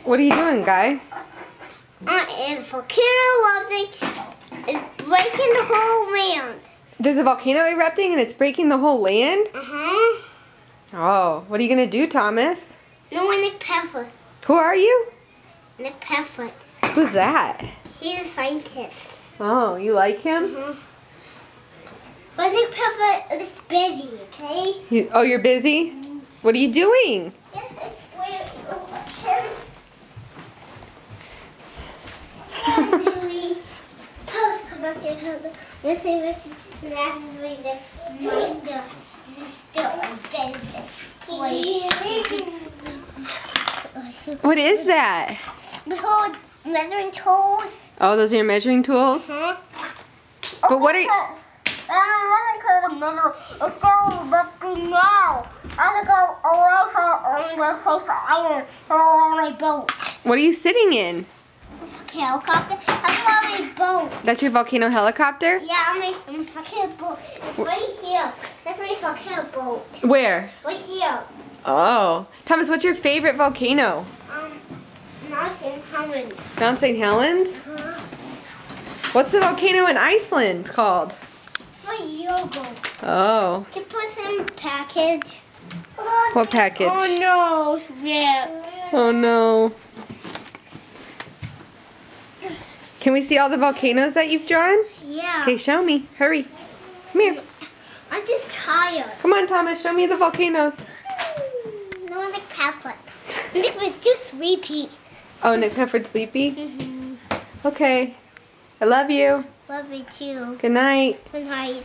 What are you doing, Guy? It's volcano erupting. It's breaking the whole land. There's a volcano erupting and it's breaking the whole land? Uh-huh. Oh, what are you going to do, Thomas? No, Nick Pepper. Who are you? Nick Pepper. Who's that? He's a scientist. Oh, you like him? Mm-hmm. But Nick Pepper is busy, okay? You're busy? Mm-hmm. What are you doing? Yes, it's where Post come back and help us. Let's see if What is that? Behold, measuring tools. Oh, those are your measuring tools? Huh? But what are you... It's going working now. I'm going to go away from the safe island on my boat. What are you sitting in? Helicopter. I'm on my boat. That's your volcano helicopter? Yeah, I'm a volcano boat. It's right here. That's my volcano boat. Where? Right here. Oh. Thomas, what's your favorite volcano? Mount St. Helens. Mount St. Helens? What's the volcano in Iceland called? For yoga. Oh. Can you put some package? What package? Oh no, it's red. Oh no. Can we see all the volcanoes that you've drawn? Yeah. Okay, show me. Hurry. Come here. I'm just tired. Come on, Thomas. Show me the volcanoes. No, Nick Pepper. Nick was too sleepy. Oh, Nick Pepper's sleepy? Mm-hmm. Okay. I love you. Love you too. Good night. Good night.